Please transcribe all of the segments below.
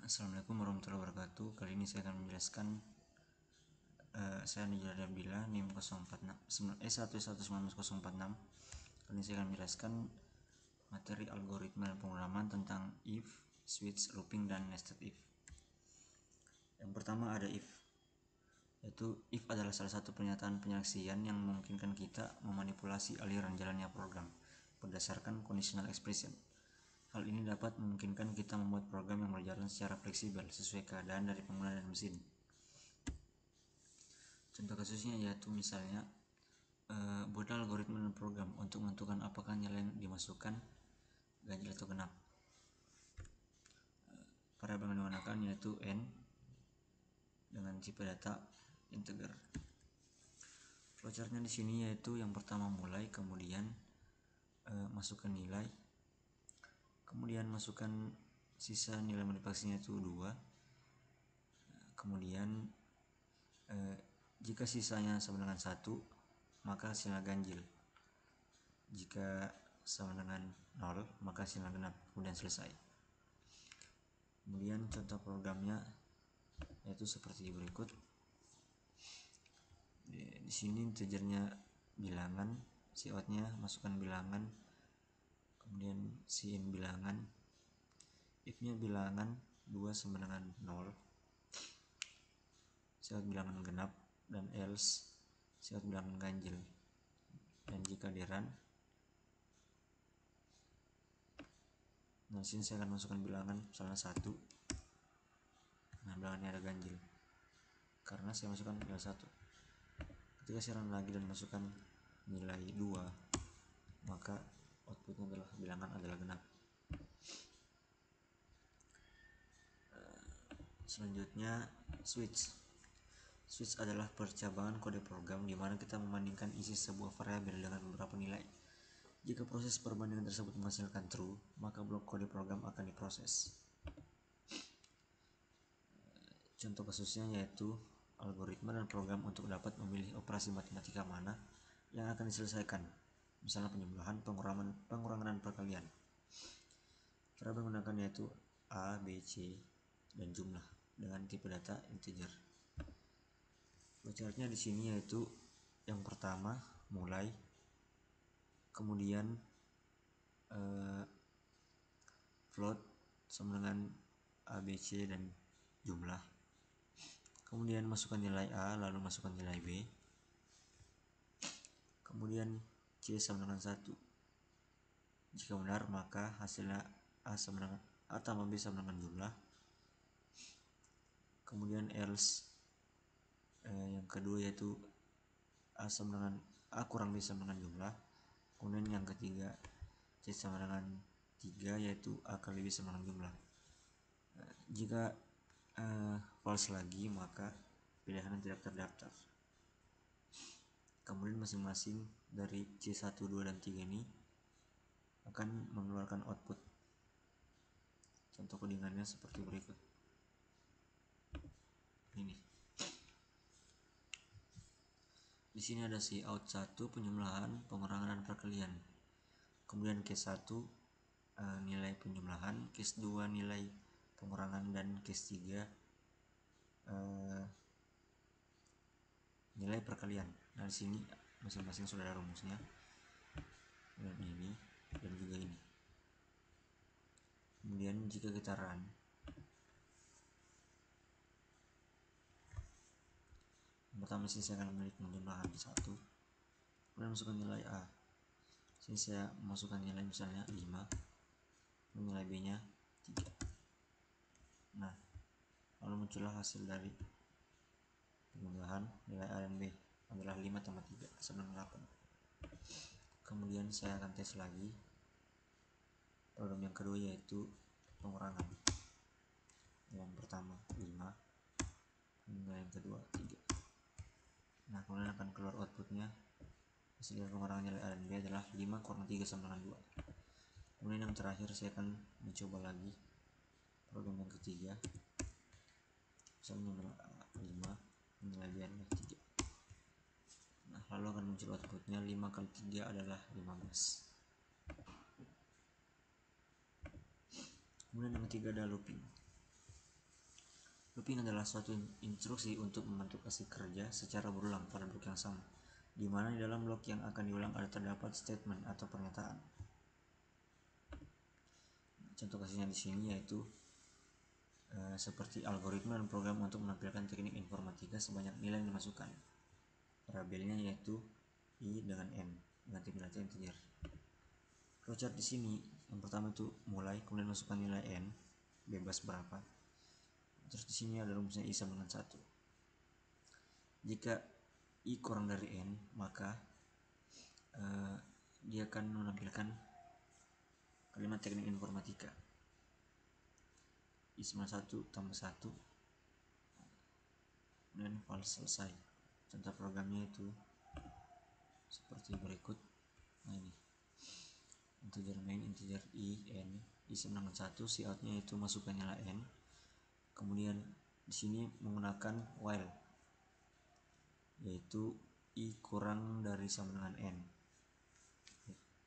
Assalamualaikum warahmatullahi wabarakatuh. Kali ini saya akan menjelaskan saya Nijal Bila NIM 1119046. Kali ini saya akan menjelaskan materi algoritma dan pemrograman tentang if, switch, looping, dan nested if. Yang pertama ada if, yaitu if adalah salah satu pernyataan penyeleksian yang memungkinkan kita memanipulasi aliran jalannya program berdasarkan conditional expression. Hal ini dapat memungkinkan kita membuat program yang berjalan secara fleksibel sesuai keadaan dari pengguna dan mesin. Contoh kasusnya yaitu misalnya buatlah algoritma dan program untuk menentukan apakah nilai yang dimasukkan ganjil atau genap. Variabel yang digunakan yaitu n dengan tipe data integer. Flowchartnya di sini yaitu yang pertama mulai, kemudian masukkan nilai, kemudian masukkan sisa nilai modifikasinya itu 2, kemudian jika sisanya sama dengan 1 maka hasilnya ganjil, jika sama dengan 0 maka hasilnya genap, kemudian selesai. Kemudian contoh programnya yaitu seperti berikut. Di sini integernya bilangan, cout-nya masukkan bilangan, kemudian sin bilangan, if-nya bilangan 2 sama dengan 0, cout bilangan genap, dan else cout bilangan ganjil. Dan jika di run, nah sini saya akan masukkan bilangan misalnya 1, nah bilangannya ada ganjil karena saya masukkan nilai 1. Ketika saya run lagi dan masukkan nilai 2 maka outputnya adalah bilangan adalah genap. Selanjutnya switch. Switch adalah percabangan kode program di mana kita membandingkan isi sebuah variabel dengan beberapa nilai. Jika proses perbandingan tersebut menghasilkan true, maka blok kode program akan diproses. Contoh kasusnya yaitu algoritma dan program untuk dapat memilih operasi matematika mana yang akan diselesaikan, misalnya penjumlahan, pengurangan, dan perkalian. Variabel yang menggunakan yaitu A, B, C, dan jumlah dengan tipe data integer. Flowchartnya di sini yaitu yang pertama mulai, kemudian float sama dengan A, B, C, dan jumlah. Kemudian masukkan nilai A, lalu masukkan nilai B. Kemudian C sama dengan 1. Jika benar maka hasilnya A sama dengan A tambah B sama dengan jumlah. Kemudian else yang kedua yaitu A sama dengan A kurang B sama dengan jumlah. Kemudian yang ketiga C sama dengan 3 yaitu A kali B sama dengan jumlah. Jika false lagi maka pilihannya tidak terdaftar. Kemudian masing-masing dari C1, 2, dan 3 ini akan mengeluarkan output. Contoh codingannya seperti berikut. Ini. Di sini ada cout 1 penjumlahan, pengurangan, dan perkalian. Kemudian case 1 nilai penjumlahan, case 2 nilai pengurangan, dan case 3 nilai perkalian. Nah, di sini masing-masing sudah ada rumusnya. Dan ini dan juga ini. Kemudian jika kita run, pertama sini saya akan memilih penjumlahan 1, kemudian masukkan nilai A. Sini saya masukkan nilai misalnya 5, nilai B nya 3. Nah, lalu muncullah hasil dari penjumlahan nilai A dan B adalah 5 tambah 3 sama dengan 8. Kemudian saya akan tes lagi program yang kedua yaitu pengurangan. Yang pertama 5, nilai yang kedua 3. Nah, kemudian akan keluar outputnya hasil dari pengurangan nilai A dan B adalah 5 kurang 3 sama dengan 2. Kemudian yang terakhir saya akan mencoba lagi program yang ketiga, misalnya nilai A 5, nilai B adalah 3. Nah, lalu akan muncul outputnya 5 kali 3 adalah 15. Kemudian yang ketiga ada looping. Looping adalah suatu instruksi untuk membentuk hasil kerja secara berulang pada blok yang sama, di mana di dalam blok yang akan diulang ada terdapat statement atau pernyataan. Contoh kasusnya di sini yaitu seperti algoritma dan program untuk menampilkan teknik informatika sebanyak nilai yang dimasukkan. Variabelnya yaitu i dengan n dengan tipe data integer. Flowchart di sini yang pertama itu mulai, kemudian masukkan nilai n bebas berapa. Terus di sini ada rumusnya i sama dengan 1. Jika i kurang dari n, maka dia akan menampilkan kalimat teknik informatika. I sama 1 tambah 1 dan false selesai. Contoh programnya itu seperti berikut. Nah ini integer main, integer i, n, i sama dengan 1, si outnya itu masukkan nilai n. Kemudian di sini menggunakan while, yaitu i kurang dari sama dengan n.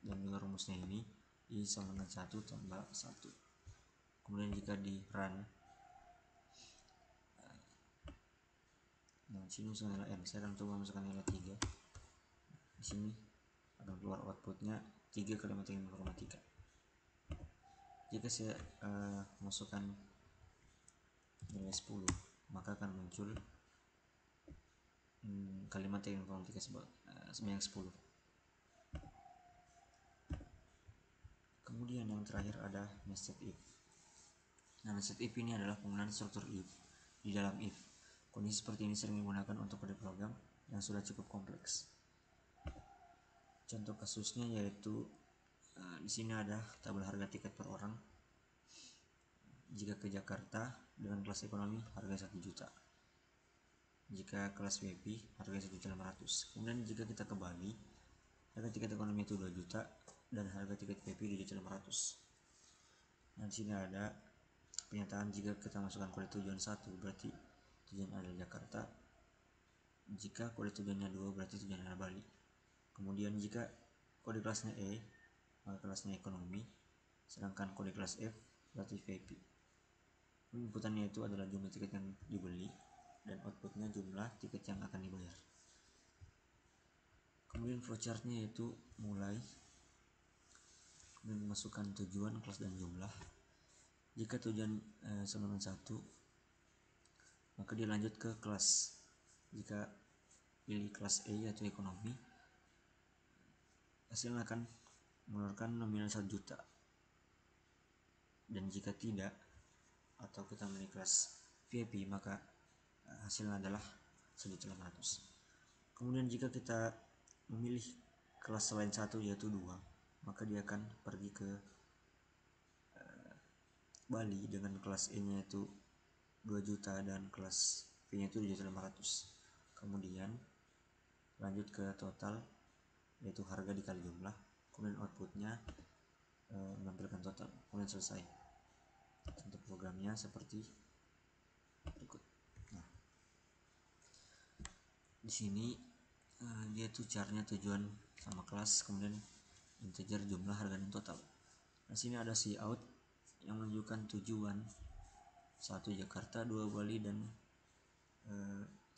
Dan juga rumusnya ini i sama dengan 1 tambah 1. Kemudian jika di run, nah sini masukkan nilai n. Saya akan coba masukkan nilai 3. Di sini akan keluar outputnya 3 kalimat informatika. Jika saya masukkan nilai 10, maka akan muncul kalimat informatika sebanyak 10. Kemudian yang terakhir ada nested if. Nah, nested if ini adalah penggunaan struktur if di dalam if. Kondisi seperti ini sering digunakan untuk kode program yang sudah cukup kompleks. Contoh kasusnya yaitu di sini ada tabel harga tiket per orang. Jika ke Jakarta dengan kelas ekonomi harga 1 juta. Jika kelas VIP harga 1.500.000. Kemudian jika kita ke Bali, harga tiket ekonomi itu 2 juta dan harga tiket VIP 2.500.000. Nah, di sini ada pernyataan jika kita masukkan kode tujuan 1 berarti tujuan adalah Jakarta. Jika kode tujuannya 2 berarti tujuan adalah Bali. Kemudian jika kode kelasnya E maka kelasnya ekonomi, sedangkan kode kelas F berarti VIP. Inputannya itu adalah jumlah tiket yang dibeli dan outputnya jumlah tiket yang akan dibayar. Kemudian flowchartnya yaitu mulai, kemudian masukkan tujuan, kelas dan jumlah. Jika tujuan sama dengan 1, maka dia lanjut ke kelas. Jika pilih kelas E yaitu ekonomi, hasilnya akan mengeluarkan nominal 1 juta. Dan jika tidak, atau kita memilih kelas VIP, maka hasilnya adalah 1.500.000. Kemudian jika kita memilih kelas selain 1 yaitu 2, maka dia akan pergi ke Bali dengan kelas E nya itu 2 juta dan kelas V nya itu 2.500.000. Kemudian lanjut ke total yaitu harga dikali jumlah, kemudian outputnya menampilkan total, kemudian selesai. Contoh programnya seperti berikut. Nah, di sini dia tuh caranya tujuan sama kelas, kemudian integer, jumlah, harga dan total. Di sini ada si out yang menunjukkan tujuan 1 Jakarta, 2 Bali, dan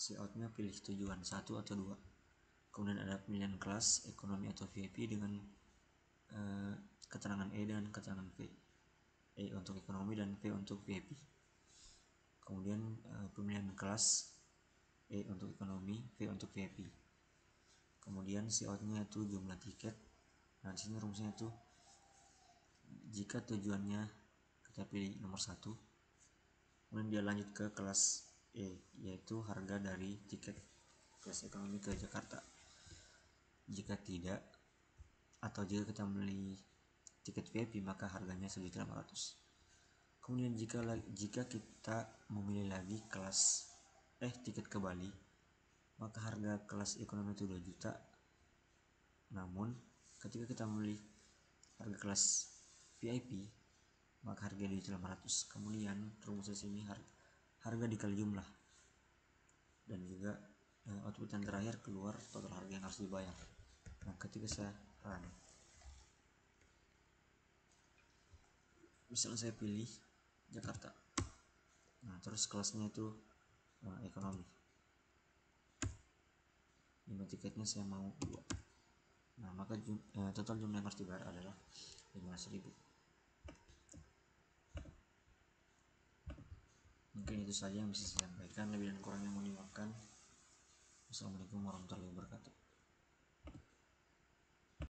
si outnya pilih tujuan 1 atau 2. Kemudian ada pilihan kelas ekonomi atau VIP dengan keterangan E dan keterangan V. E untuk ekonomi dan V untuk VIP. Kemudian pemilihan kelas E untuk ekonomi, V untuk VIP. Kemudian si outnya itu jumlah tiket. Nah, di sini rumusnya itu jika tujuannya kita pilih nomor 1, kemudian dia lanjut ke kelas E yaitu harga dari tiket kelas ekonomi ke Jakarta. Jika tidak, atau jika kita beli tiket VIP maka harganya 1.500.000. Kemudian jika kita memilih lagi kelas tiket ke Bali, maka harga kelas ekonomi itu 2 juta. Namun ketika kita memilih harga kelas VIP maka harga 2.500.000. Kemudian rumus di sini harga dikali jumlah, dan juga output yang terakhir keluar total harga yang harus dibayar. Nah, ketika saya run, misalnya saya pilih Jakarta. Nah terus kelasnya itu ekonomi. 5 tiketnya saya mau 2. Nah maka total jumlah yang harus dibayar adalah 15.000. Mungkin itu saja yang bisa saya sampaikan. Lebih dan kurangnya mohon dimaafkan. Assalamualaikum warahmatullahi wabarakatuh.